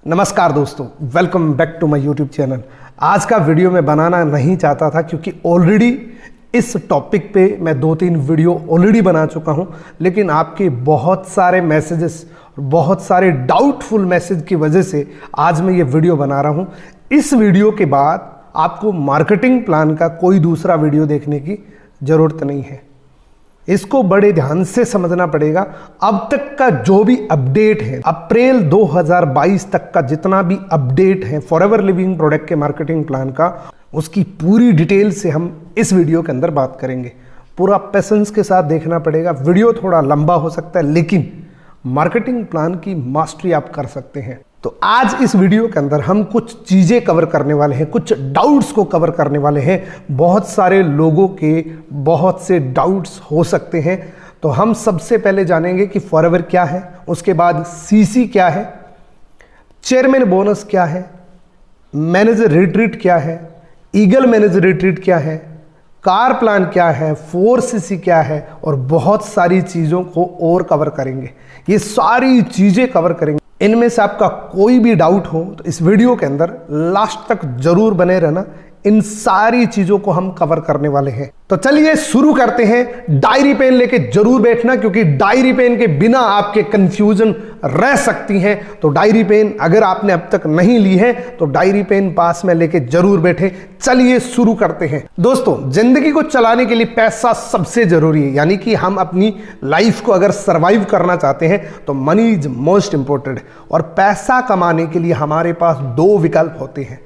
नमस्कार दोस्तों, welcome back to my YouTube channel. आज का वीडियो मैं बनाना नहीं चाहता था क्योंकि ऑलरेडी इस टॉपिक पे मैं 2-3 वीडियो ऑलरेडी बना चुका हूं, लेकिन आपके बहुत सारे मैसेजेस, बहुत सारे डाउटफुल मैसेज की वजह से आज मैं ये वीडियो बना रहा हूं। इस वीडियो के बाद आपको मार्केटिंग प्लान का कोई दूसरा वीडियो देखने की ज़रूरत नहीं है। इसको बड़े ध्यान से समझना पड़ेगा। अब तक का जो भी अपडेट है, अप्रैल 2022 तक का जितना भी अपडेट है फॉरएवर लिविंग प्रोडक्ट के मार्केटिंग प्लान का, उसकी पूरी डिटेल से हम इस वीडियो के अंदर बात करेंगे। पूरा पेशेंस के साथ देखना पड़ेगा। वीडियो थोड़ा लंबा हो सकता है, लेकिन मार्केटिंग प्लान की मास्टरी आप कर सकते हैं। तो आज इस वीडियो के अंदर हम कुछ चीज़ें कवर करने वाले हैं, कुछ डाउट्स को कवर करने वाले हैं। बहुत सारे लोगों के बहुत से डाउट्स हो सकते हैं, तो हम सबसे पहले जानेंगे कि फॉरएवर क्या है, उसके बाद सीसी क्या है, चेयरमैन बोनस क्या है, मैनेजर रिट्रीट क्या है, ईगल मैनेजर रिट्रीट क्या है, कार प्लान क्या है, 4CC क्या है, और बहुत सारी चीज़ों को और कवर करेंगे। ये सारी चीज़ें कवर करेंगे। इनमें से आपका कोई भी डाउट हो तो इस वीडियो के अंदर लास्ट तक जरूर बने रहना। इन सारी चीजों को हम कवर करने वाले हैं। तो चलिए शुरू करते हैं। डायरी पेन लेके जरूर बैठना, क्योंकि डायरी पेन के बिना आपके कंफ्यूजन रह सकती हैं। तो डायरी पेन अगर आपने अब तक नहीं ली है तो डायरी पेन पास में लेके जरूर बैठे। चलिए शुरू करते हैं। दोस्तों, जिंदगी को चलाने के लिए पैसा सबसे जरूरी है, यानी कि हम अपनी लाइफ को अगर सर्वाइव करना चाहते हैं तो मनी इज मोस्ट इंपॉर्टेंट। और पैसा कमाने के लिए हमारे पास 2 विकल्प होते हैं।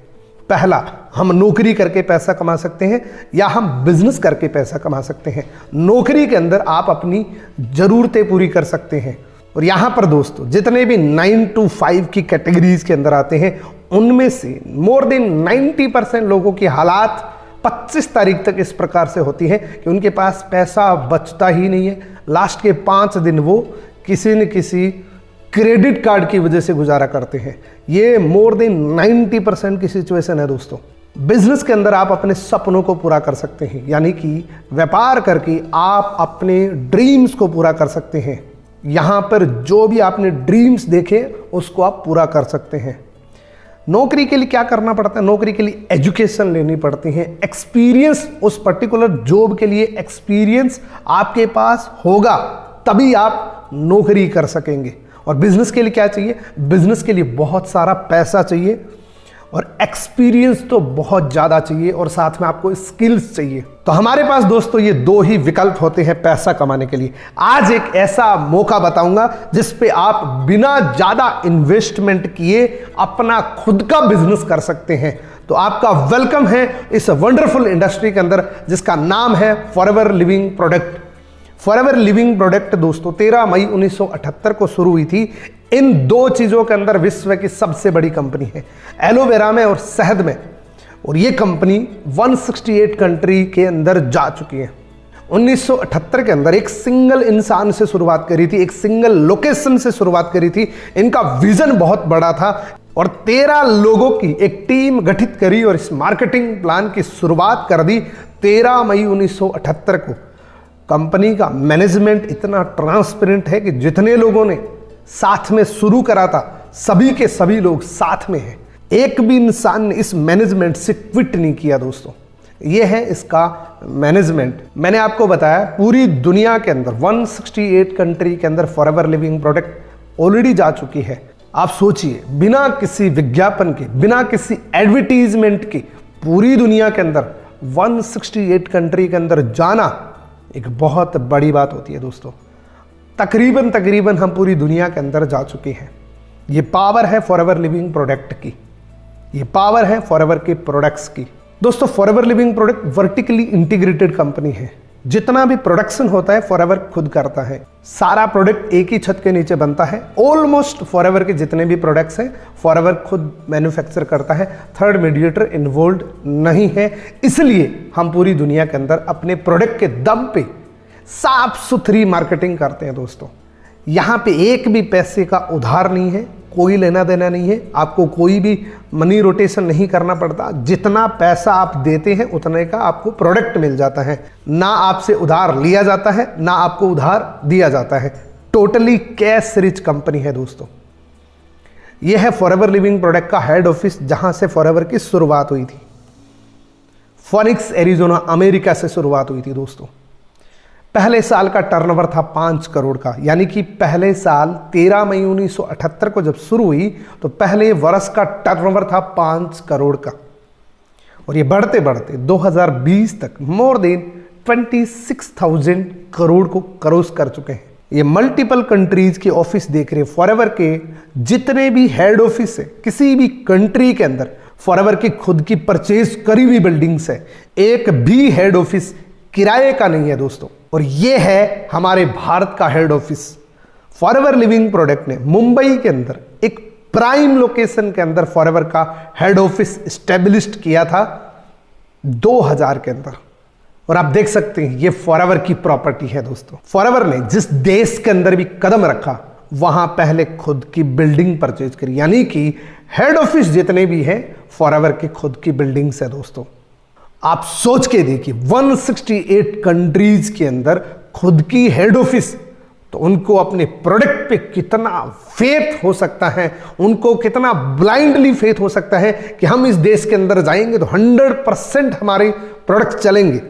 पहला, हम नौकरी करके पैसा कमा सकते हैं, या हम बिजनेस करके पैसा कमा सकते हैं। नौकरी के अंदर आप अपनी जरूरतें पूरी कर सकते हैं। और यहां पर दोस्तों, जितने भी 9 to 5 की कैटेगरीज के अंदर आते हैं, उनमें से मोर देन 90% लोगों की हालात 25 तारीख तक इस प्रकार से होती है कि उनके पास पैसा बचता ही नहीं है। लास्ट के 5 दिन वो किसी न किसी क्रेडिट कार्ड की वजह से गुजारा करते हैं। ये मोर देन 90% की सिचुएशन है दोस्तों। बिजनेस के अंदर आप अपने सपनों को पूरा कर सकते हैं, यानी कि व्यापार करके आप अपने ड्रीम्स को पूरा कर सकते हैं। यहां पर जो भी आपने ड्रीम्स देखे उसको आप पूरा कर सकते हैं। नौकरी के लिए क्या करना पड़ता है? नौकरी के लिए एजुकेशन लेनी पड़ती है, एक्सपीरियंस, उस पर्टिकुलर जॉब के लिए एक्सपीरियंस आपके पास होगा, तभी आप नौकरी कर सकेंगे। और बिजनेस के लिए क्या चाहिए? बिजनेस के लिए बहुत सारा पैसा चाहिए, और एक्सपीरियंस तो बहुत ज़्यादा चाहिए, और साथ में आपको स्किल्स चाहिए। तो हमारे पास दोस्तों ये 2 ही विकल्प होते हैं पैसा कमाने के लिए। आज एक ऐसा मौका बताऊंगा जिस पे आप बिना ज़्यादा इन्वेस्टमेंट किए अपना खुद का बिजनेस कर सकते हैं। तो आपका वेलकम है इस वंडरफुल इंडस्ट्री के अंदर, जिसका नाम है forever living product. Forever living product दोस्तों 13 मई 1978 को शुरू हुई थी। इन 2 चीज़ों के अंदर विश्व की सबसे बड़ी कंपनी है, एलोवेरा में और शहद में। और ये कंपनी 168 कंट्री के अंदर जा चुकी है। 1978 के अंदर एक सिंगल इंसान से शुरुआत करी थी, एक सिंगल लोकेशन से शुरुआत करी थी। इनका विजन बहुत बड़ा था, और 13 लोगों की एक टीम गठित करी और इस मार्केटिंग प्लान की शुरुआत कर दी 13 मई 1978 को। कंपनी का मैनेजमेंट इतना ट्रांसपेरेंट है कि जितने लोगों ने साथ में शुरू करा था, सभी के सभी लोग साथ में हैं। एक भी इंसान ने इस मैनेजमेंट से क्विट नहीं किया दोस्तों। ये है इसका मैनेजमेंट। मैंने आपको बताया पूरी दुनिया के अंदर 168 कंट्री के अंदर फॉरएवर लिविंग प्रोडक्ट ऑलरेडी जा चुकी है। आप सोचिए, बिना किसी विज्ञापन के, बिना किसी एडवर्टीजमेंट के पूरी दुनिया के अंदर 168 कंट्री के अंदर जाना एक बहुत बड़ी बात होती है दोस्तों। तकरीबन हम पूरी दुनिया के अंदर जा चुके हैं। ये पावर है फॉरएवर लिविंग प्रोडक्ट की, ये पावर है फॉरएवर के प्रोडक्ट्स की। दोस्तों, forever living product vertically integrated company है। जितना भी प्रोडक्शन होता है फॉरएवर खुद करता है। सारा प्रोडक्ट एक ही छत के नीचे बनता है। ऑलमोस्ट फॉरएवर के जितने भी प्रोडक्ट्स हैं फॉरएवर खुद मैन्युफैक्चर करता है। थर्ड मीडिएटर इन्वॉल्व नहीं है। इसलिए हम पूरी दुनिया के अंदर अपने प्रोडक्ट के दम पे साफ सुथरी मार्केटिंग करते हैं दोस्तों। यहाँ पे एक भी पैसे का उधार नहीं है, कोई लेना देना नहीं है, आपको कोई भी मनी रोटेशन नहीं करना पड़ता। जितना पैसा आप देते हैं उतने का आपको प्रोडक्ट मिल जाता है। ना आपसे उधार लिया जाता है, ना आपको उधार दिया जाता है। टोटली कैश रिच कंपनी है दोस्तों। यह है फॉरएवर लिविंग प्रोडक्ट का हेड ऑफिस, जहां से फॉरएवर की शुरुआत हुई थी। फोनिक्स एरिजोना अमेरिका से शुरुआत हुई थी दोस्तों। पहले साल का टर्नओवर था 5 करोड़ का, यानी कि पहले साल 13 मई 1978 को जब शुरू हुई तो पहले वर्ष का टर्नओवर था 5 करोड़ का, और ये बढ़ते बढ़ते 2020 तक मोर देन 26,000 करोड़ को क्रॉस कर चुके हैं। ये मल्टीपल कंट्रीज के ऑफिस देख रहे हैं। फॉरएवर के जितने भी हेड ऑफिस है किसी भी कंट्री के अंदर, फॉरएवर की खुद की परचेज करी हुई बिल्डिंग्स है, एक भी हेड ऑफिस किराए का नहीं है दोस्तों। और ये है हमारे भारत का head office. Forever living product ने मुंबई के अंदर एक प्राइम लोकेशन के अंदर फॉरएवर का हेड ऑफिस एस्टेब्लिश किया था 2000 के अंदर, और आप देख सकते हैं ये फॉरएवर की प्रॉपर्टी है दोस्तों। फॉरएवर ने जिस देश के अंदर भी कदम रखा वहां पहले खुद की बिल्डिंग परचेज करी, यानी कि हेड ऑफिस जितने भी हैं फॉरएवर की खुद की बिल्डिंग्स है दोस्तों। आप सोच के देखिए 168 कंट्रीज के अंदर खुद की हेड ऑफिस, तो उनको अपने प्रोडक्ट पे कितना फेथ हो सकता है, उनको कितना ब्लाइंडली फेथ हो सकता है कि हम इस देश के अंदर जाएंगे तो 100% हमारे प्रोडक्ट चलेंगे।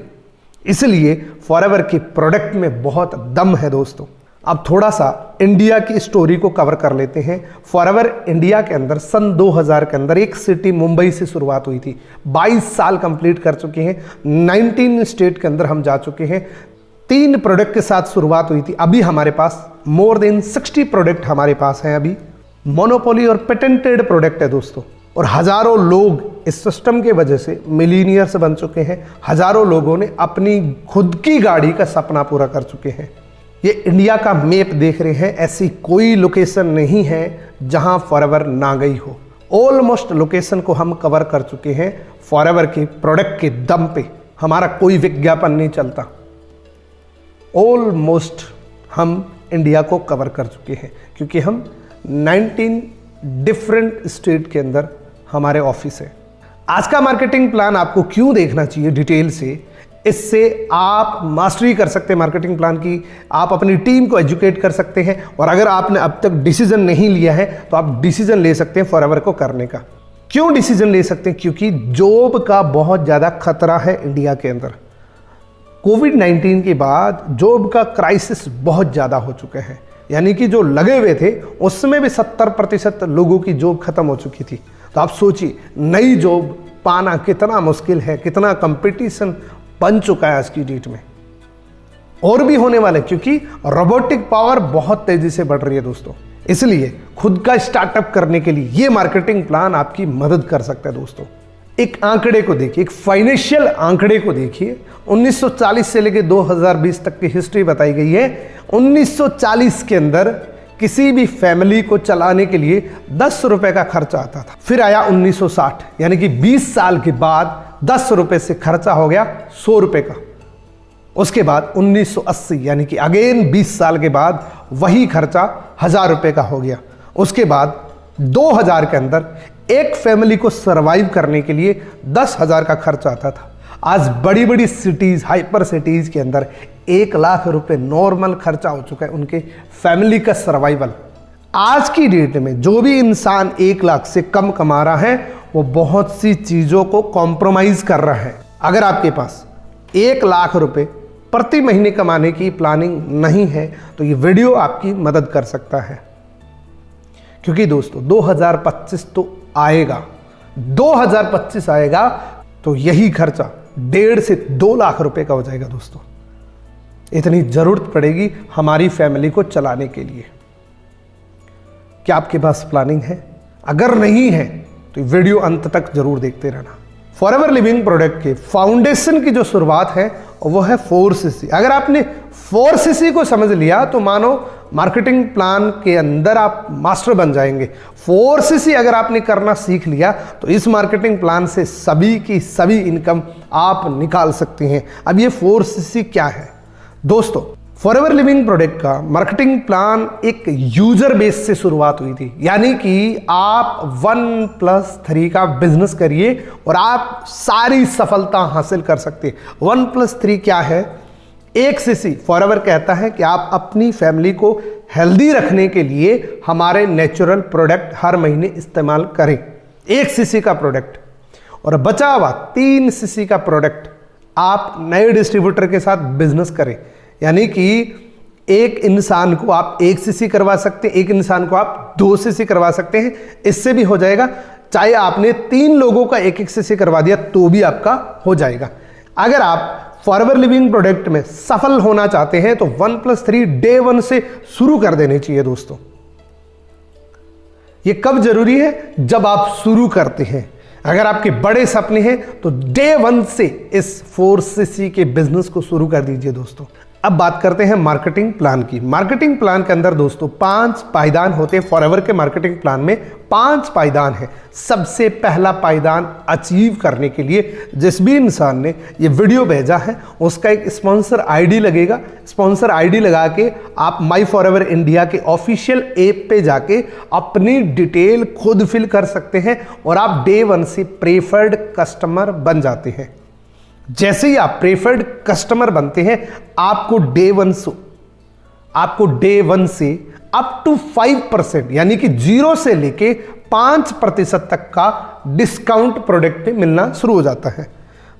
इसलिए फॉरएवर के प्रोडक्ट में बहुत दम है दोस्तों। अब थोड़ा सा इंडिया की स्टोरी को कवर कर लेते हैं। फॉरएवर इंडिया के अंदर सन 2000 के अंदर एक सिटी मुंबई से शुरुआत हुई थी। 22 साल कंप्लीट कर चुके हैं, 19 स्टेट के अंदर हम जा चुके हैं। 3 प्रोडक्ट के साथ शुरुआत हुई थी। अभी हमारे पास मोर देन 60 प्रोडक्ट हमारे पास हैं। अभी मोनोपोली और पेटेंटेड प्रोडक्ट है दोस्तों, और हजारों लोग इस सिस्टम के वजह से मिलीनियर्स बन चुके हैं। हजारों लोगों ने अपनी खुद की गाड़ी का सपना पूरा कर चुके हैं। ये इंडिया का मैप देख रहे हैं, ऐसी कोई लोकेशन नहीं है जहां फॉरएवर ना गई हो। ऑलमोस्ट लोकेशन को हम कवर कर चुके हैं। फॉरएवर के प्रोडक्ट के दम पे हमारा कोई विज्ञापन नहीं चलता। ऑलमोस्ट हम इंडिया को कवर कर चुके हैं, क्योंकि हम 19 डिफरेंट स्टेट के अंदर हमारे ऑफिस है। आज का मार्केटिंग प्लान आपको क्यों देखना चाहिए डिटेल से, इससे आप मास्टरी कर सकते हैं मार्केटिंग प्लान की, आप अपनी टीम को एजुकेट कर सकते हैं, और अगर आपने अब तक डिसीजन नहीं लिया है तो आप डिसीजन ले सकते हैं फॉरएवर को करने का। क्यों डिसीजन ले सकते हैं? क्योंकि जॉब का बहुत ज़्यादा खतरा है इंडिया के अंदर। कोविड-19 के बाद जॉब का क्राइसिस बहुत ज़्यादा हो चुके हैं, यानी कि जो लगे हुए थे उसमें भी 70% लोगों की जॉब खत्म हो चुकी थी। तो आप सोचिए नई जॉब पाना कितना मुश्किल है, कितना कंपटीशन बन चुका है आज की डेट में। और भी होने वाले, क्योंकि रोबोटिक पावर बहुत तेजी से बढ़ रही है दोस्तों। इसलिए खुद का स्टार्टअप करने के लिए ये मार्केटिंग प्लान आपकी मदद कर सकता है दोस्तों। एक आंकड़े को देखिए, एक फाइनेंशियल आंकड़े को देखिए। 1940 से लेकर 2020 तक की हिस्ट्री बताई गई है। 1940 के अंदर किसी भी फैमिली को चलाने के लिए 10 रुपए का खर्चा आता था। फिर आया 1960, यानी कि 20 साल के बाद 10 रुपए से खर्चा हो गया 100 रुपए का। उसके बाद 1980, यानी कि अगेन 20 साल के बाद वही खर्चा 1000 रुपए का हो गया। उसके बाद 2000 के अंदर एक फैमिली को सरवाइव करने के लिए 10,000 का खर्चा आता था। आज बड़ी बड़ी सिटीज, हाइपर सिटीज के अंदर 1 लाख रुपए नॉर्मल खर्चा हो चुका है उनके फैमिली का सर्वाइवल। आज की डेट में जो भी इंसान 1 लाख से कम कमा रहा है वो बहुत सी चीजों को कॉम्प्रोमाइज कर रहा है। अगर आपके पास 1 लाख रुपए प्रति महीने कमाने की प्लानिंग नहीं है तो ये वीडियो आपकी मदद कर सकता है, क्योंकि दोस्तों 2025 तो आएगा। 2025 आएगा तो यही खर्चा 1.5 से 2 लाख रुपए का हो जाएगा दोस्तों। इतनी जरूरत पड़ेगी हमारी फैमिली को चलाने के लिए। क्या आपके पास प्लानिंग है? अगर नहीं है तो वीडियो अंत तक जरूर देखते रहना। फॉरएवर लिविंग प्रोडक्ट के फाउंडेशन की जो शुरुआत है वो है 4CC। अगर आपने 4CC को समझ लिया तो मानो मार्केटिंग प्लान के अंदर आप मास्टर बन जाएंगे। 4CC अगर आपने करना सीख लिया तो इस मार्केटिंग प्लान से सभी की सभी इनकम आप निकाल सकते हैं। अब ये 4CC क्या है दोस्तों? फॉरएवर लिविंग प्रोडक्ट का मार्केटिंग प्लान एक यूजर बेस से शुरुआत हुई थी, यानी कि आप 1+3 का बिजनेस करिए और आप सारी सफलता हासिल कर सकते। 1+3 क्या है? 1CC फॉरएवर कहता है कि आप अपनी फैमिली को हेल्दी रखने के लिए हमारे नेचुरल प्रोडक्ट हर महीने इस्तेमाल करें, 1 सीसी का प्रोडक्ट, और बचा हुआ 3 सीसी का प्रोडक्ट आप नए डिस्ट्रीब्यूटर के साथ बिजनेस करें। यानी कि एक इंसान को आप 1 सीसी करवा सकते हैं, एक इंसान को आप 2 सीसी करवा सकते हैं, इससे भी हो जाएगा। चाहे आपने 3 लोगों का 1-1 सीसी करवा दिया तो भी आपका हो जाएगा। अगर आप फॉरएवर लिविंग प्रोडक्ट में सफल होना चाहते हैं तो 1+3 डे 1 से शुरू कर देने चाहिए दोस्तों। ये कब जरूरी है? जब आप शुरू करते हैं। अगर आपके बड़े सपने हैं तो डे 1 से इस 4 सीसी के बिजनेस को शुरू कर दीजिए दोस्तों। अब बात करते हैं मार्केटिंग प्लान की। मार्केटिंग प्लान के अंदर दोस्तों 5 पायदान होते हैं। फॉरएवर के मार्केटिंग प्लान में 5 पायदान है। सबसे पहला पायदान अचीव करने के लिए जिस भी इंसान ने ये वीडियो भेजा है उसका एक स्पॉन्सर आईडी लगेगा। स्पॉन्सर आईडी लगा के आप माई फॉरएवर इंडिया के ऑफिशियल ऐप पे जाके अपनी डिटेल खुद फिल कर सकते हैं और आप डे 1 से प्रेफर्ड कस्टमर बन जाते हैं। जैसे ही आप प्रेफर्ड कस्टमर बनते हैं आपको डे 1 से अप टू 5% यानी कि 0 से लेके 5% तक का डिस्काउंट प्रोडक्ट पे मिलना शुरू हो जाता है।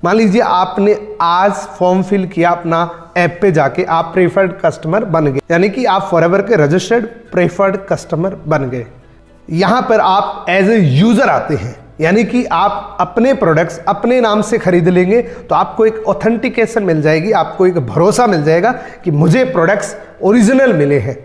मान लीजिए आपने आज फॉर्म फिल किया, अपना ऐप पे जाके आप प्रेफर्ड कस्टमर बन गए, यानी कि आप फॉरएवर के रजिस्टर्ड प्रेफर्ड कस्टमर बन गए। यहां पर आप एज ए यूजर आते हैं, यानी कि आप अपने प्रोडक्ट्स अपने नाम से खरीद लेंगे तो आपको एक ऑथेंटिकेशन मिल जाएगी, आपको एक भरोसा मिल जाएगा कि मुझे प्रोडक्ट्स ओरिजिनल मिले हैं।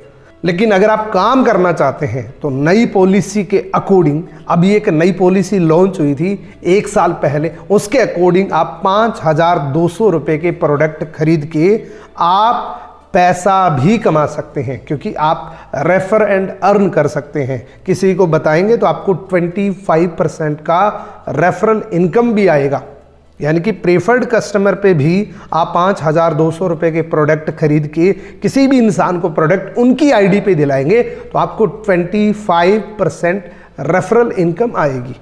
लेकिन अगर आप काम करना चाहते हैं तो नई पॉलिसी के अकॉर्डिंग, अभी एक नई पॉलिसी लॉन्च हुई थी 1 साल पहले, उसके अकॉर्डिंग आप 5200 रुपये के प्रोडक्ट खरीद के आप पैसा भी कमा सकते हैं, क्योंकि आप रेफर एंड अर्न कर सकते हैं। किसी को बताएंगे तो आपको 25% का रेफरल इनकम भी आएगा। यानी कि प्रेफर्ड कस्टमर पे भी आप 5200 रुपये के प्रोडक्ट खरीद के किसी भी इंसान को प्रोडक्ट उनकी आईडी पे दिलाएंगे तो आपको 25% रेफरल इनकम आएगी।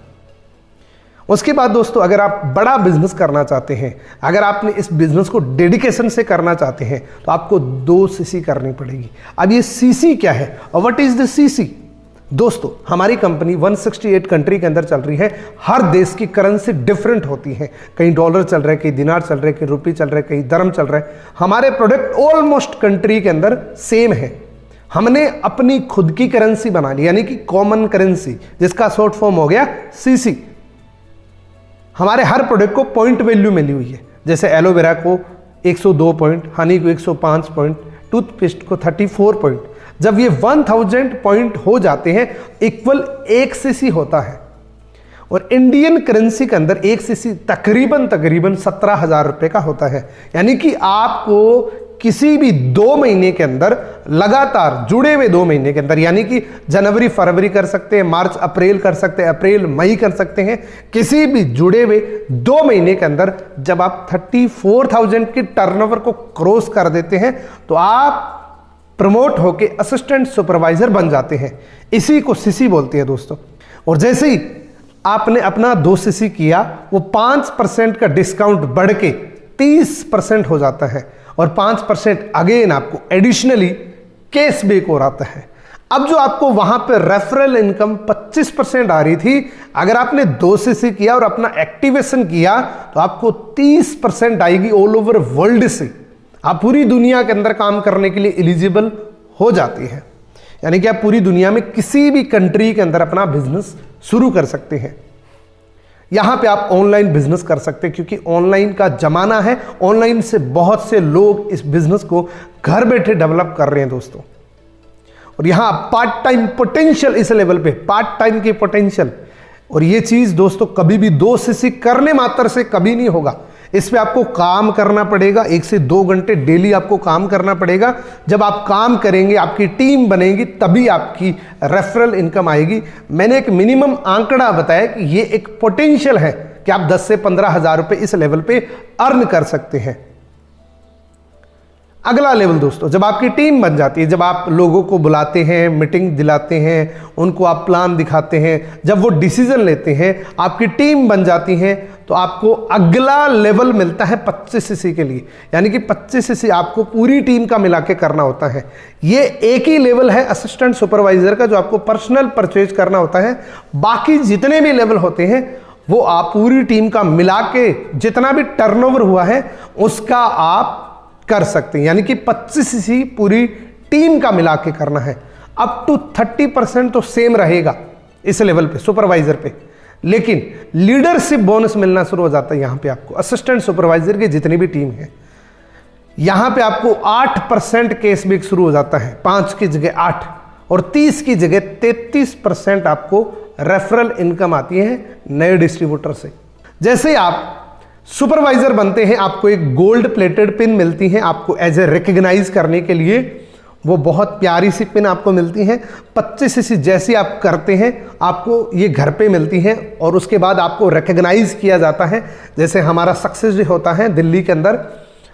उसके बाद दोस्तों अगर आप बड़ा बिजनेस करना चाहते हैं, अगर आपने इस बिजनेस को डेडिकेशन से करना चाहते हैं तो आपको 2 सीसी करनी पड़ेगी। अब ये सीसी क्या है और व्हाट इज द सीसी? दोस्तों हमारी कंपनी 168 कंट्री के अंदर चल रही है। हर देश की करेंसी डिफरेंट होती है, कहीं डॉलर चल रहा है, कहीं दिनार चल रहा है, कहीं रुपये चल रहा है, कहीं दरम चल रहा है। हमारे प्रोडक्ट ऑलमोस्ट कंट्री के अंदर सेम है। हमने अपनी खुद की करेंसी बना ली, यानी कि कॉमन करेंसी, जिसका शॉर्ट फॉर्म हो गया सीसी। हमारे हर प्रोडक्ट को पॉइंट वैल्यू मिली हुई है। जैसे एलोवेरा को 102 पॉइंट, हनी को 105 पॉइंट, टूथपेस्ट को 34 पॉइंट। जब ये 1000 पॉइंट हो जाते हैं इक्वल 1 सीसी होता है। और इंडियन करेंसी के अंदर 1 सीसी तकरीबन 17,000 रुपये का होता है। यानी कि आपको किसी भी 2 महीने के अंदर लगातार जुड़े हुए 2 महीने के अंदर, यानी कि जनवरी फरवरी कर सकते हैं, मार्च अप्रैल कर सकते हैं, अप्रैल मई कर सकते हैं, किसी भी जुड़े हुए 2 महीने के अंदर जब आप 34,000 के टर्नओवर को क्रॉस कर देते हैं तो आप प्रमोट होके असिस्टेंट सुपरवाइजर बन जाते हैं। इसी को सीसी बोलते हैं दोस्तों। और जैसे ही आपने अपना 2 सीसी किया वो 5% का डिस्काउंट बढ़ के 30% हो जाता है और 5% अगेन आपको एडिशनली कैशबैक हो रहा है। अब जो आपको वहां पर रेफरल इनकम 25% आ रही थी, अगर आपने 2 सीसी किया और अपना एक्टिवेशन किया तो आपको 30% आएगी ऑल ओवर वर्ल्ड से। आप पूरी दुनिया के अंदर काम करने के लिए एलिजिबल हो जाती है। यानी कि आप पूरी दुनिया में किसी भी कंट्री के अंदर अपना बिजनेस शुरू कर सकते हैं। यहां पे आप ऑनलाइन बिजनेस कर सकते हैं, क्योंकि ऑनलाइन का जमाना है। ऑनलाइन से बहुत से लोग इस बिजनेस को घर बैठे डेवलप कर रहे हैं दोस्तों। और यहां पार्ट टाइम पोटेंशियल, इस लेवल पे पार्ट टाइम की पोटेंशियल। और ये चीज दोस्तों कभी भी 2 सीसी करने मात्र से कभी नहीं होगा। इस पे आपको काम करना पड़ेगा, 1 से 2 घंटे डेली आपको काम करना पड़ेगा। जब आप काम करेंगे, आपकी टीम बनेगी, तभी आपकी रेफरल इनकम आएगी। मैंने एक मिनिमम आंकड़ा बताया कि ये एक पोटेंशियल है कि आप 10 से 15,000 रुपए इस लेवल पे अर्न कर सकते हैं। अगला लेवल दोस्तों, जब आपकी टीम बन जाती है, जब आप लोगों को बुलाते हैं, मीटिंग दिलाते हैं, उनको आप प्लान दिखाते हैं, जब वो डिसीजन लेते हैं, आपकी टीम बन जाती है, तो आपको अगला लेवल मिलता है 25 सीसी के लिए, यानी कि 25 सीसी आपको पूरी टीम का मिला के करना होता है। ये एक ही लेवल है असिस्टेंट सुपरवाइजर का जो आपको पर्सनल परचेज करना होता है। बाकी जितने भी लेवल होते हैं वो आप पूरी टीम का मिला के जितना भी टर्नओवर हुआ है उसका आप कर सकते हैं, यानी कि 25 सीसी पूरी टीम का मिला के करना है। अप टू 30% तो सेम रहेगा इस लेवल पे सुपरवाइजर पे, लेकिन लीडरशिप बोनस मिलना शुरू हो जाता है यहां पे आपको। असिस्टेंट सुपरवाइजर की जितनी भी टीम है यहां पे आपको 8% कैशबैक शुरू हो जाता है, 5 की जगह 8 और 30 की जगह 33% आपको रेफरल इनकम आती है नए डिस्ट्रीब्यूटर से। जैसे आप सुपरवाइजर बनते हैं आपको एक गोल्ड प्लेटेड पिन मिलती है आपको एज ए रिकग्नाइज करने के लिए, वो बहुत प्यारी सी पिन आपको मिलती है। 25 सीसी जैसी आप करते हैं आपको ये घर पे मिलती है और उसके बाद आपको रिकग्नाइज किया जाता है। जैसे हमारा सक्सेस डे होता है दिल्ली के अंदर,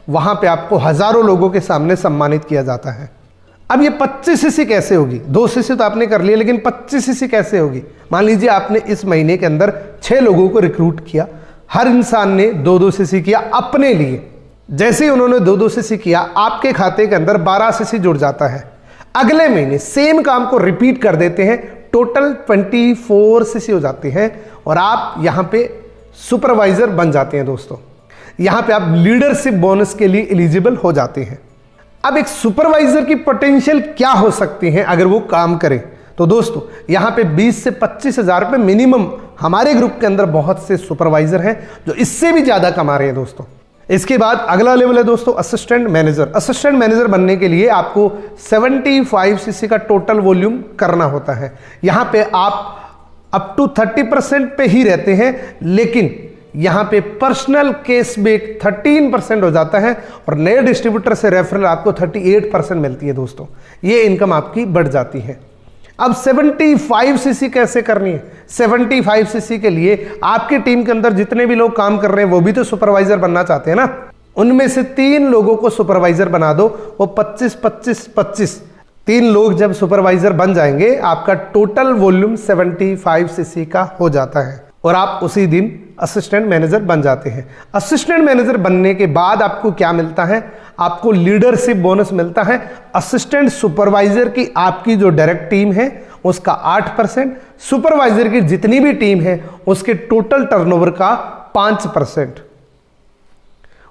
वहां पे आपको हजारों लोगों के सामने सम्मानित किया जाता है। अब ये 25 सीसी कैसे होगी? 2 सीसी तो आपने कर लिया, लेकिन 25 सीसी कैसे होगी? मान लीजिए आपने इस महीने के अंदर 6 लोगों को रिक्रूट किया, हर इंसान ने 2-2 सीसी किया अपने लिए। जैसे ही उन्होंने 2-2 सीसी किया आपके खाते के अंदर 12 सीसी जुड़ जाता है। अगले महीने सेम काम को रिपीट कर देते हैं, टोटल 24 सीसी हो जाते हैं और आप यहां पे सुपरवाइजर बन जाते हैं दोस्तों। यहां पे आप लीडरशिप बोनस के लिए एलिजिबल हो जाते हैं। अब एक सुपरवाइजर की पोटेंशियल क्या हो सकती है अगर वो काम करे? तो दोस्तों यहां पे 20 से 25 हजार रुपए मिनिमम हमारे ग्रुप के अंदर बहुत से सुपरवाइजर हैं जो इससे भी ज्यादा कमा रहे हैं दोस्तों। इसके बाद अगला लेवल है दोस्तों असिस्टेंट मैनेजर। असिस्टेंट मैनेजर बनने के लिए आपको 75 सीसी का टोटल वॉल्यूम करना होता है। यहां पे आप अप टू 30% पे ही रहते हैं, लेकिन यहां पे पर्सनल कैशबैक 13% हो जाता है और नए डिस्ट्रीब्यूटर से रेफरल आपको 38% मिलती है दोस्तों। ये इनकम आपकी बढ़ जाती है। अब 75 सीसी कैसे करनी है? 75 सीसी के लिए आपकी टीम के अंदर जितने भी लोग काम कर रहे हैं वो भी तो सुपरवाइजर बनना चाहते हैं ना। उनमें से 3 लोगों को सुपरवाइजर बना दो, वो 25-25-25 3 लोग जब सुपरवाइजर बन जाएंगे आपका टोटल वॉल्यूम 75 सीसी का हो जाता है और आप उसी दिन असिस्टेंट मैनेजर बन जाते हैं। असिस्टेंट मैनेजर बनने के बाद आपको क्या मिलता है? आपको लीडरशिप बोनस मिलता है। असिस्टेंट सुपरवाइजर की आपकी जो डायरेक्ट टीम है उसका 8%, सुपरवाइजर की जितनी भी टीम है उसके टोटल टर्नओवर का 5%।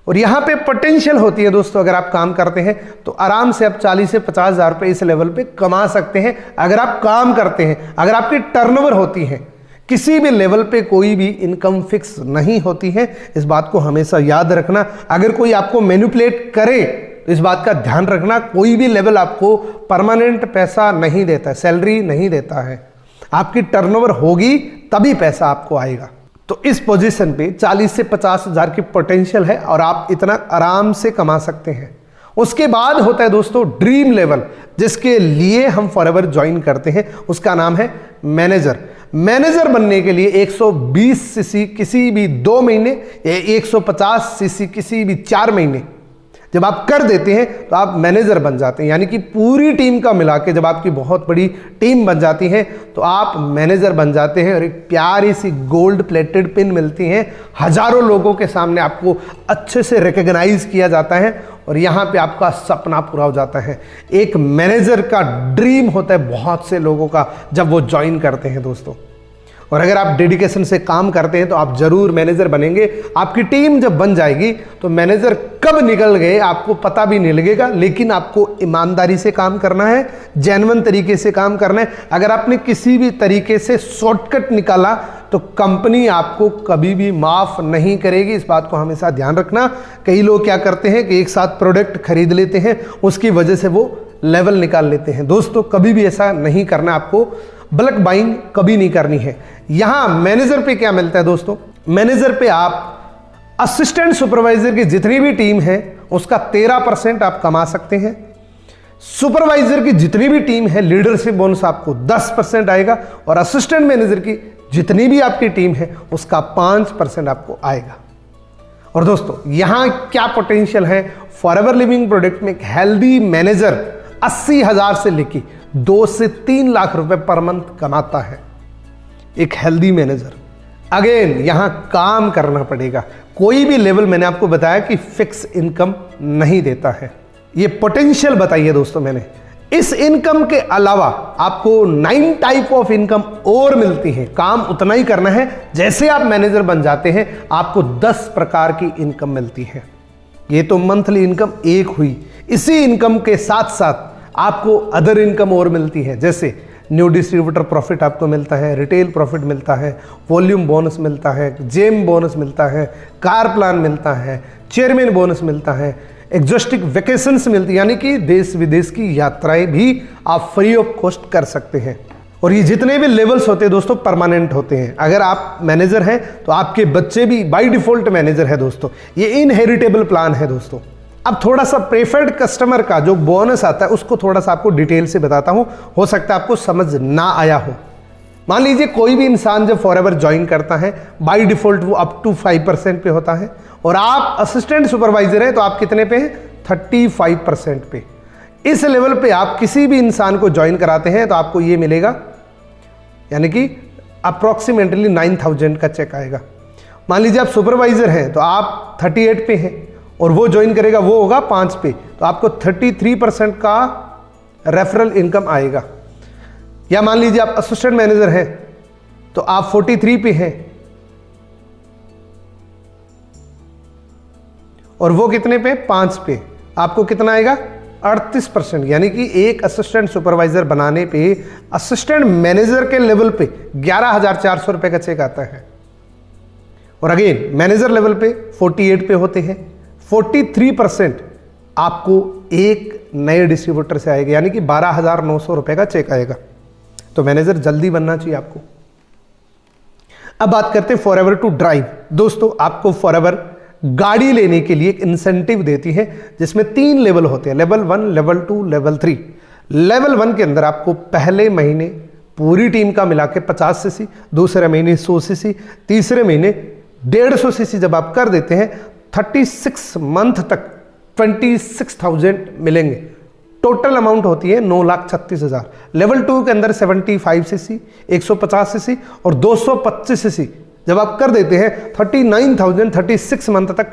और यहां पे पोटेंशियल होती है दोस्तों, अगर आप काम करते हैं तो आराम से आप 40 से 50 हजार रुपए इस लेवल पे कमा सकते हैं अगर आप काम करते हैं, अगर आपकी टर्नओवर होती है। किसी भी लेवल पे कोई भी इनकम फिक्स नहीं होती है, इस बात को हमेशा याद रखना। अगर कोई आपको मैनिपुलेट करे तो इस बात का ध्यान रखना, कोई भी लेवल आपको परमानेंट पैसा नहीं देता है, सैलरी नहीं देता है। आपकी टर्नओवर होगी तभी पैसा आपको आएगा। तो इस पोजीशन पे 40 से 50 हजार की पोटेंशियल है और आप इतना आराम से कमा सकते हैं। उसके बाद होता है दोस्तों ड्रीम लेवल, जिसके लिए हम फॉरएवर ज्वाइन करते हैं, उसका नाम है मैनेजर। मैनेजर बनने के लिए 120 सीसी किसी भी 2 महीने या 150 सीसी किसी भी 4 महीने जब आप कर देते हैं तो आप मैनेजर बन जाते हैं। यानी कि पूरी टीम का मिला के जब आपकी बहुत बड़ी टीम बन जाती है तो आप मैनेजर बन जाते हैं और एक प्यारी सी गोल्ड प्लेटेड पिन मिलती है। हजारों लोगों के सामने आपको अच्छे से रिकग्नाइज किया जाता है और यहाँ पे आपका सपना पूरा हो जाता है। एक मैनेजर का ड्रीम होता है बहुत से लोगों का जब वो ज्वाइन करते हैं दोस्तों। और अगर आप डेडिकेशन से काम करते हैं तो आप जरूर मैनेजर बनेंगे। आपकी टीम जब बन जाएगी तो मैनेजर कब निकल गए आपको पता भी नहीं लगेगा, लेकिन आपको ईमानदारी से काम करना है, जेन्युइन तरीके से काम करना है। अगर आपने किसी भी तरीके से शॉर्टकट निकाला तो कंपनी आपको कभी भी माफ नहीं करेगी, इस बात को हमेशा ध्यान रखना। कई लोग क्या करते हैं कि एक साथ प्रोडक्ट खरीद लेते हैं, उसकी वजह से वो लेवल निकाल लेते हैं। दोस्तों कभी भी ऐसा नहीं करना, आपको बल्क बाइंग कभी नहीं करनी है। यहां मैनेजर पे क्या मिलता है दोस्तों? मैनेजर पे आप असिस्टेंट सुपरवाइजर की जितनी भी टीम है उसका 13% आप कमा सकते हैं। सुपरवाइजर की जितनी भी टीम है लीडरशिप बोनस आपको 10% आएगा और असिस्टेंट मैनेजर की जितनी भी आपकी टीम है उसका 5% आपको आएगा। और दोस्तों यहां क्या पोटेंशियल है? फॉरएवर लिविंग प्रोडक्ट में एक हेल्दी मैनेजर 80,000 से लेके 2 से 3 लाख रुपए पर मंथ कमाता है। एक हेल्दी मैनेजर अगेन यहां काम करना पड़ेगा। कोई भी लेवल मैंने आपको बताया कि फिक्स इनकम नहीं देता है, ये पोटेंशियल बताइए दोस्तों मैंने। इस इनकम के अलावा आपको 9 टाइप ऑफ इनकम और मिलती है। काम उतना ही करना है, जैसे आप मैनेजर बन जाते हैं आपको 10 प्रकार की इनकम मिलती है। ये तो मंथली इनकम एक हुई, इसी इनकम के साथ साथ आपको अदर इनकम और मिलती है, जैसे न्यू डिस्ट्रीब्यूटर प्रॉफिट आपको मिलता है, रिटेल प्रॉफिट मिलता है, वॉल्यूम बोनस मिलता है, जेम बोनस मिलता है, कार प्लान मिलता है, चेयरमैन बोनस मिलता है, एग्जॉस्टिक वेकेशंस मिलती है, यानी कि देश विदेश की यात्राएं भी आप फ्री ऑफ कॉस्ट कर सकते हैं। और ये जितने भी लेवल्स होते हैं दोस्तों परमानेंट होते हैं। अगर आप मैनेजर हैं तो आपके बच्चे भी बाय डिफॉल्ट मैनेजर है दोस्तों, ये इनहेरिटेबल प्लान है दोस्तों। अब थोड़ा सा प्रेफर्ड कस्टमर का जो बोनस आता है उसको थोड़ा सा आपको डिटेल से बताता हूं, हो सकता है आपको समझ ना आया हो। मान लीजिए कोई भी इंसान जब फॉरएवर ज्वाइन करता है बाय डिफॉल्ट वो अप टू 5% पे होता है, और आप असिस्टेंट सुपरवाइजर हैं तो आप कितने पे हैं, 35% पे। इस लेवल पे आप किसी भी इंसान को ज्वाइन कराते हैं तो आपको ये मिलेगा, यानी कि अप्रॉक्सीमेटली 9000 का चेक आएगा। मान लीजिए आप सुपरवाइजर हैं तो आप 38 पे हैं और वो ज्वाइन करेगा, वो होगा 5 पे, तो आपको 33% का रेफरल इनकम आएगा। या मान लीजिए आप असिस्टेंट मैनेजर हैं तो आप 43 पे हैं और वो कितने पे, 5 पे, आपको कितना आएगा, 38%। यानी कि एक असिस्टेंट सुपरवाइजर बनाने पे असिस्टेंट मैनेजर के लेवल पे 11,400 रुपए का चेक आता है। और अगेन मैनेजर लेवल पे 48 पे होते हैं। 43% आपको एक नए डिस्ट्रीब्यूटर से आएगा, यानी कि 12,900 रुपए का चेक आएगा। तो मैनेजर जल्दी बनना चाहिए आपको। अब बात करते हैं फॉरएवर टू ड्राइव। दोस्तों आपको फॉरएवर गाड़ी लेने के लिए एक इंसेंटिव देती है, जिसमें 3 लेवल होते हैं, लेवल 1, लेवल 2, लेवल 3। लेवल 1 के अंदर आपको पहले महीने पूरी टीम का मिला के 50 सीसी, दूसरे महीने 100 सीसी, तीसरे महीने 150 सीसी जब आप कर देते हैं 36 मंथ तक 26,000 मिलेंगे। टोटल अमाउंट होती है 9,36,000। लेवल 2 के अंदर 75 सीसी, 150 सीसी और 225 सीसी जब आप कर देते हैं 39,000 36 मंथ तक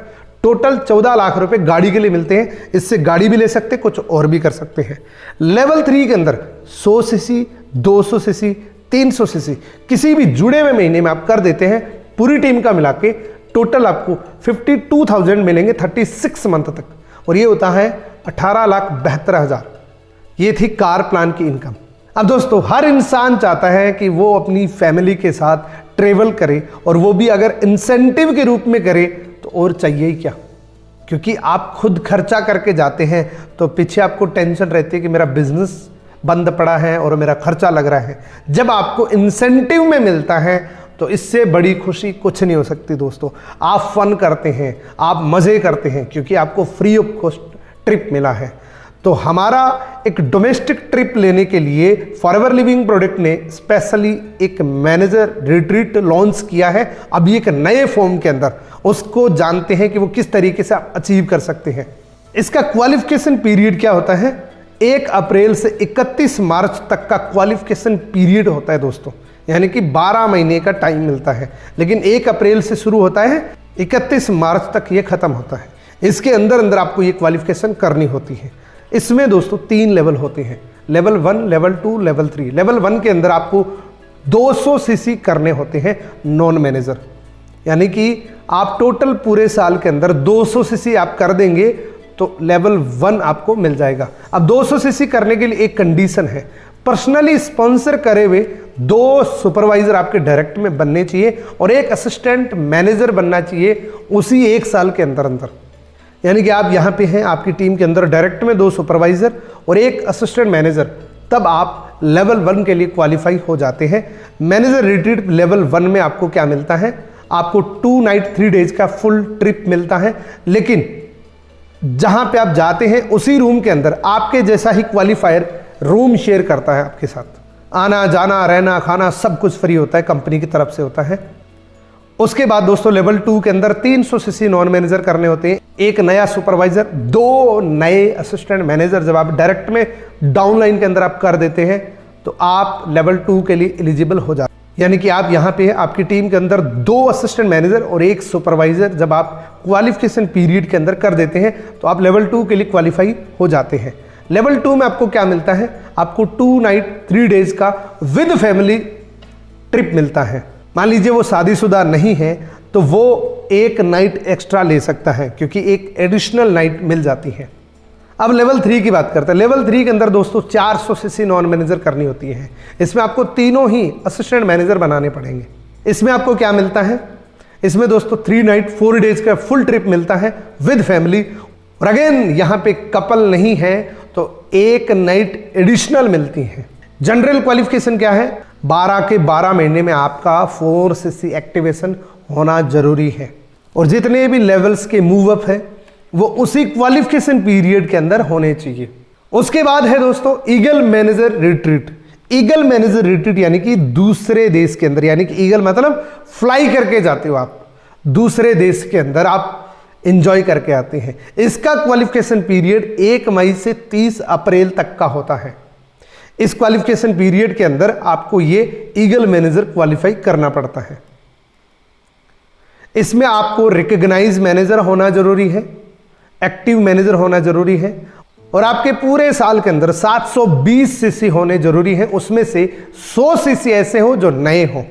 टोटल 14 लाख रुपए गाड़ी के लिए मिलते हैं। इससे गाड़ी भी ले सकते हैं, कुछ और भी कर सकते हैं। लेवल 3 के अंदर 100 सीसी, 200 सीसी, 300 सीसी किसी भी जुड़े हुए महीने में आप कर देते हैं, पूरी टीम का मिला के टोटल आपको 52,000 मिलेंगे 36 मंथ तक, और ये होता है 18,72,000। ये थी कार प्लान की इनकम। अब दोस्तों हर इंसान चाहता है कि वो अपनी फैमिली के साथ ट्रेवल करे, और वो भी अगर इंसेंटिव के रूप में करे तो और चाहिए ही क्या, क्योंकि आप खुद खर्चा करके जाते हैं तो पीछे आपको टेंशन रहती है कि मेरा बिजनेस बंद पड़ा है और मेरा खर्चा लग रहा है। जब आपको इंसेंटिव में मिलता है तो इससे बड़ी खुशी कुछ नहीं हो सकती दोस्तों। आप फन करते हैं, आप मज़े करते हैं, क्योंकि आपको फ्री ऑफ कॉस्ट ट्रिप मिला है। तो हमारा एक डोमेस्टिक ट्रिप लेने के लिए फॉरएवर लिविंग प्रोडक्ट ने स्पेशली एक मैनेजर रिट्रीट लॉन्च किया है, अभी एक नए फॉर्म के अंदर। उसको जानते हैं कि वो किस तरीके से आप अचीव कर सकते हैं। इसका क्वालिफिकेशन पीरियड क्या होता है, 1 अप्रैल से 31 मार्च तक का क्वालिफिकेशन पीरियड होता है दोस्तों, यानी कि 12 महीने का टाइम मिलता है। लेकिन 1 अप्रैल से शुरू होता है, 31 मार्च तक ये खत्म होता है। इसके अंदर अंदर आपको ये क्वालिफिकेशन करनी होती है। इसमें दोस्तों 3 लेवल होते हैं, लेवल 1, लेवल 2, लेवल 3। लेवल 1 के अंदर आपको 200 सीसी करने होते हैं नॉन मैनेजर, यानी कि आप टोटल पूरे साल के अंदर 200 सीसी आप कर देंगे तो लेवल 1 आपको मिल जाएगा। अब 200 सीसी करने के लिए एक कंडीशन है, पर्सनली स्पॉन्सर करे हुए 2 सुपरवाइजर आपके डायरेक्ट में बनने चाहिए और 1 असिस्टेंट मैनेजर बनना चाहिए उसी 1 साल के अंदर अंदर। यानी कि आप यहाँ पे हैं, आपकी टीम के अंदर डायरेक्ट में 2 सुपरवाइजर और 1 असिस्टेंट मैनेजर, तब आप लेवल 1 के लिए क्वालिफाई हो जाते हैं। मैनेजर रिट्रीट लेवल 1 में आपको क्या मिलता है, आपको 2 नाइट 3 डेज का फुल ट्रिप मिलता है। लेकिन जहाँ पे आप जाते हैं उसी रूम के अंदर आपके जैसा ही क्वालिफायर रूम शेयर करता है आपके साथ। आना जाना रहना खाना सब कुछ फ्री होता है, कंपनी की तरफ से होता है। उसके बाद दोस्तों लेवल 2 के अंदर 300 सीसी नॉन मैनेजर करने होते हैं, 1 नया सुपरवाइजर, 2 नए असिस्टेंट मैनेजर। जब आप डायरेक्ट में डाउनलाइन के अंदर आप कर देते हैं तो आप लेवल 2 के लिए एलिजिबल हो जाते हैं। यानी कि आप यहाँ पे आपकी टीम के अंदर 2 असिस्टेंट मैनेजर और 1 सुपरवाइजर जब आप क्वालिफिकेशन पीरियड के अंदर कर देते हैं तो आप लेवल 2 के लिए क्वालिफाई हो जाते हैं। लेवल 2 में आपको क्या मिलता है, आपको 2 नाइट 3 डेज का विद फैमिली ट्रिप मिलता है। मान लीजिए वो शादीशुदा नहीं है तो वो 1 नाइट एक्स्ट्रा ले सकता है क्योंकि एक एडिशनल नाइट मिल जाती है। अब लेवल 3 की बात करते हैं। लेवल 3 के अंदर दोस्तों 400 सीसी नॉन मैनेजर करनी होती है। इसमें आपको तीनों ही असिस्टेंट मैनेजर बनाने पड़ेंगे। इसमें आपको क्या मिलता है, इसमें दोस्तों 3 नाइट 4 डेज का फुल ट्रिप मिलता है विद फैमिली। और अगेन यहाँ पे कपल नहीं है तो 1 नाइट एडिशनल मिलती है। जनरल क्वालिफिकेशन क्या है, 12 के 12 महीने में आपका 4 सीसी एक्टिवेशन होना जरूरी है और जितने भी लेवल्स के मूव अप है वो उसी क्वालिफिकेशन पीरियड के अंदर होने चाहिए। उसके बाद है दोस्तों eagle manager retreat. Eagle manager retreat यानी कि दूसरे देश के अंदर, यानी कि ईगल मतलब फ्लाई करके जाते हो आप दूसरे देश के अंदर, आप एंजॉय करके आते हैं। इसका क्वालिफिकेशन पीरियड 1 मई से 30 अप्रैल तक का होता है। इस क्वालिफिकेशन पीरियड के अंदर आपको ये ईगल मैनेजर क्वालिफाई करना पड़ता है। इसमें आपको रिकॉग्नाइज मैनेजर होना जरूरी है, एक्टिव मैनेजर होना जरूरी है और आपके पूरे साल के अंदर 720 सीसी होने जरूरी है। उसमें से 100 सीसी ऐसे हो जो नए हो,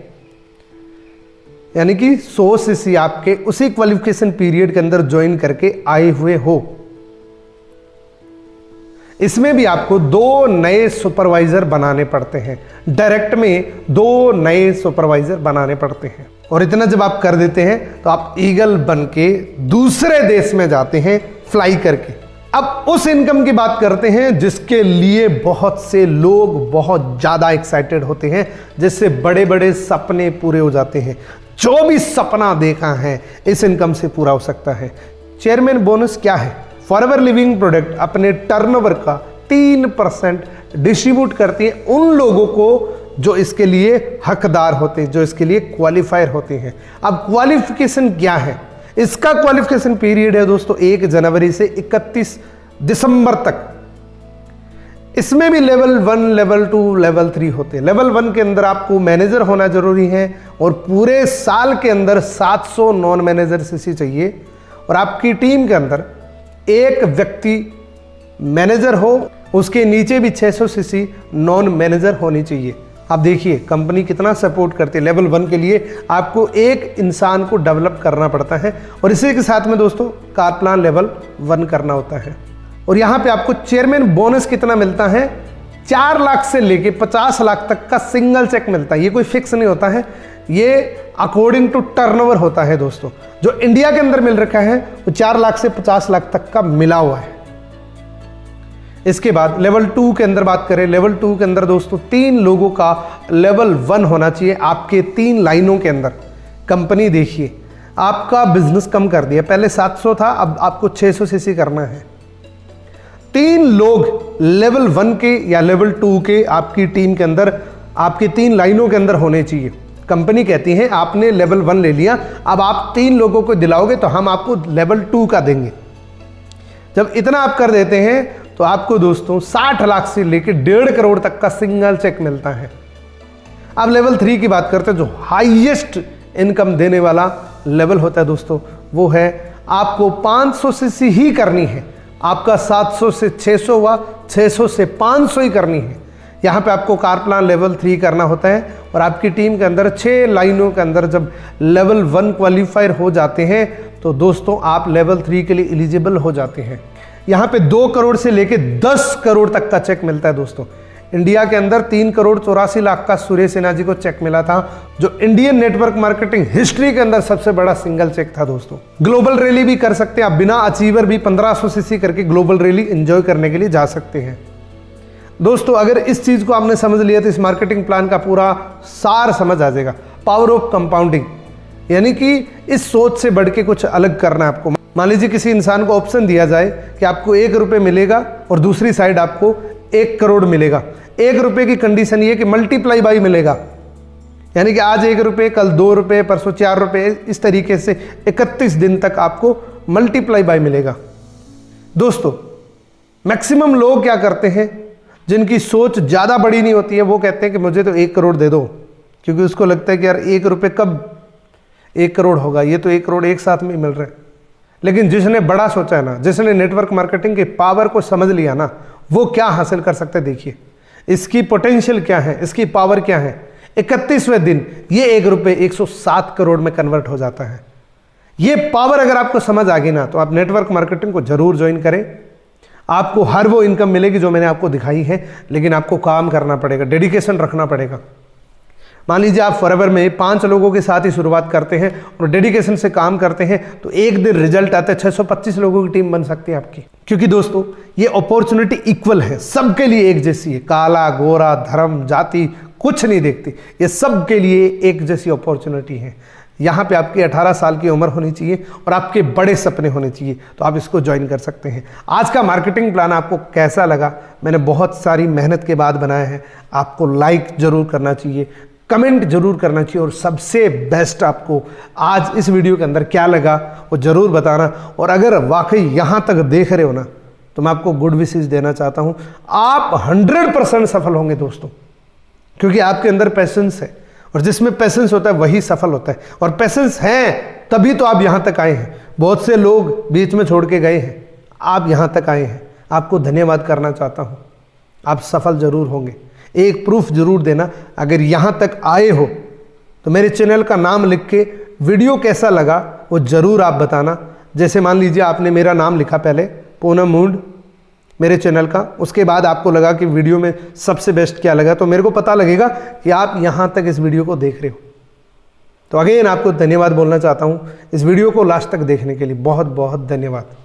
यानी कि 100 सीसी आपके उसी क्वालिफिकेशन पीरियड के अंदर ज्वाइन करके आए हुए हो। इसमें भी आपको 2 नए सुपरवाइजर बनाने पड़ते हैं। डायरेक्ट में 2 नए सुपरवाइजर बनाने पड़ते हैं और इतना जब आप कर देते हैं तो आप ईगल बन के दूसरे देश में जाते हैं फ्लाई करके। अब उस इनकम की बात करते हैं जिसके लिए बहुत से लोग बहुत ज्यादा एक्साइटेड होते हैं, जिससे बड़े बड़े सपने पूरे हो जाते हैं। जो भी सपना देखा है इस इनकम से पूरा हो सकता है। चेयरमैन बोनस क्या है, फॉरएवर लिविंग प्रोडक्ट अपने टर्नओवर का 3% डिस्ट्रीब्यूट करती है उन लोगों को जो इसके लिए हकदार होते हैं, जो इसके लिए क्वालिफायर होते हैं। अब क्वालिफिकेशन क्या है, इसका क्वालिफिकेशन पीरियड है दोस्तों 1 जनवरी से 31 दिसंबर तक। इसमें भी लेवल 1, लेवल 2, लेवल 3 होते हैं। लेवल 1 के अंदर आपको मैनेजर होना जरूरी है और पूरे साल के अंदर 700 नॉन मैनेजर सीसी चाहिए और आपकी टीम के अंदर एक व्यक्ति मैनेजर हो, उसके नीचे भी 600 सीसी नॉन मैनेजर होनी चाहिए। आप देखिए कंपनी कितना सपोर्ट करती है। लेवल 1 के लिए आपको एक इंसान को डेवलप करना पड़ता है और इसी के साथ में दोस्तों कार प्लान लेवल 1 करना होता है। और यहाँ पे आपको चेयरमैन बोनस कितना मिलता है, 4 लाख से लेके 50 लाख तक का सिंगल चेक मिलता है। ये कोई फिक्स नहीं होता है, ये अकॉर्डिंग टू टर्नओवर होता है दोस्तों। जो इंडिया के अंदर मिल रखा है वो 4 लाख से 50 लाख तक का मिला हुआ है। इसके बाद लेवल 2 के अंदर बात करें, लेवल 2 के अंदर दोस्तों 3 लोगों का लेवल 1 होना चाहिए आपके 3 लाइनों के अंदर। कंपनी देखिए आपका बिजनेस कम कर दिया, पहले 700 था, अब आपको 600 सीसी करना है। 3 लोग लेवल 1 के या लेवल 2 के आपकी टीम के अंदर, आपकी 3 लाइनों के अंदर होने चाहिए। कंपनी कहती है आपने लेवल 1 ले लिया, अब आप 3 लोगों को दिलाओगे तो हम आपको लेवल 2 का देंगे। जब इतना आप कर देते हैं तो आपको दोस्तों 60 लाख से लेकर 1.5 करोड़ तक का सिंगल चेक मिलता है। अब लेवल 3 की बात करते हैं, जो हाईएस्ट इनकम देने वाला लेवल होता है दोस्तों, वो है आपको 500 सीसी ही करनी है। आपका 700 से 600 हुआ, 600 से 500 ही करनी है। यहाँ पे आपको कार प्लान लेवल 3 करना होता है और आपकी टीम के अंदर 6 लाइनों के अंदर जब लेवल 1 क्वालिफायर हो जाते हैं तो दोस्तों आप लेवल 3 के लिए एलिजिबल हो जाते हैं। यहाँ पे 2 करोड़ से लेके 10 करोड़ तक का चेक मिलता है दोस्तों। इंडिया के अंदर 3 करोड़ 84 लाख का सुरेश सिन्हा जी को चेक मिला था, जो इंडियन नेटवर्क मार्केटिंग हिस्ट्री के अंदर सबसे बड़ा सिंगल चेक था दोस्तों। ग्लोबल रैली भी कर सकते हैं आप, बिना अचीवर भी 1500 सीसी करके ग्लोबल रैली एंजॉय करने के लिए जा सकते हैं दोस्तों। अगर इस चीज को आपने समझ लिया तो इस मार्केटिंग प्लान का पूरा सार समझ आ जाएगा। पावर ऑफ कंपाउंडिंग, यानी कि इस सोच से बढ़ के कुछ अलग करना है आपको। मान लीजिए किसी इंसान को ऑप्शन दिया जाए कि आपको 1 रुपये मिलेगा और दूसरी साइड आपको 1 करोड़ मिलेगा। 1 रुपये की कंडीशन ये कि मल्टीप्लाई बाई मिलेगा, यानी कि आज 1 रुपये, कल 2 रुपये, परसों 4 रुपये, इस तरीके से 31 दिन तक आपको मल्टीप्लाई बाई मिलेगा। दोस्तों मैक्सिमम लोग क्या करते हैं, जिनकी सोच ज़्यादा बड़ी नहीं होती है, वो कहते हैं कि मुझे तो 1 करोड़ दे दो, क्योंकि उसको लगता है कि यार 1 रुपये कब 1 करोड़ होगा, ये तो 1 करोड़ एक साथ में मिल रहा है। लेकिन जिसने बड़ा सोचा है ना, जिसने नेटवर्क मार्केटिंग के पावर को समझ लिया ना, वो क्या हासिल कर सकते हैं। देखिए इसकी पोटेंशियल क्या है, इसकी पावर क्या है। 31वें दिन ये 1 रुपये 107 करोड़ में कन्वर्ट हो जाता है। ये पावर अगर आपको समझ आ गई ना, तो आप नेटवर्क मार्केटिंग को जरूर ज्वाइन करें। आपको हर वो इनकम मिलेगी जो मैंने आपको दिखाई है, लेकिन आपको काम करना पड़ेगा, डेडिकेशन रखना पड़ेगा। मान लीजिए आप फॉरएवर में 5 लोगों के साथ ही शुरुआत करते हैं और डेडिकेशन से काम करते हैं, तो एक दिन रिजल्ट आता है 625 लोगों की टीम बन सकती है आपकी। क्योंकि दोस्तों ये अपॉर्चुनिटी इक्वल है, सबके लिए एक जैसी है। काला गोरा धर्म जाति कुछ नहीं देखती, ये सबके लिए एक जैसी अपॉर्चुनिटी है। यहाँ पे आपकी 18 साल की उम्र होनी चाहिए और आपके बड़े सपने होने चाहिए, तो आप इसको ज्वाइन कर सकते हैं। आज का मार्केटिंग प्लान आपको कैसा लगा? मैंने बहुत सारी मेहनत के बाद बनाया है। आपको लाइक जरूर करना चाहिए, कमेंट जरूर करना चाहिए, और सबसे बेस्ट आपको आज इस वीडियो के अंदर क्या लगा वो जरूर बताना। और अगर वाकई यहाँ तक देख रहे हो ना, तो मैं आपको गुड विशेस देना चाहता हूँ। आप 100% सफल होंगे दोस्तों, क्योंकि आपके अंदर पैशंस है, और जिसमें पैशंस होता है वही सफल होता है। और पैशंस है तभी तो आप यहाँ तक आए हैं। बहुत से लोग बीच में छोड़ के गए हैं, आप यहाँ तक आए हैं। आपको धन्यवाद करना चाहता हूँ। आप सफल जरूर होंगे। एक प्रूफ जरूर देना, अगर यहाँ तक आए हो तो मेरे चैनल का नाम लिख के वीडियो कैसा लगा वो जरूर आप बताना। जैसे मान लीजिए आपने मेरा नाम लिखा पहले, पूनम मूड मेरे चैनल का, उसके बाद आपको लगा कि वीडियो में सबसे बेस्ट क्या लगा, तो मेरे को पता लगेगा कि आप यहाँ तक इस वीडियो को देख रहे हो। तो अगेन आपको धन्यवाद बोलना चाहता हूँ इस वीडियो को लास्ट तक देखने के लिए। बहुत बहुत धन्यवाद।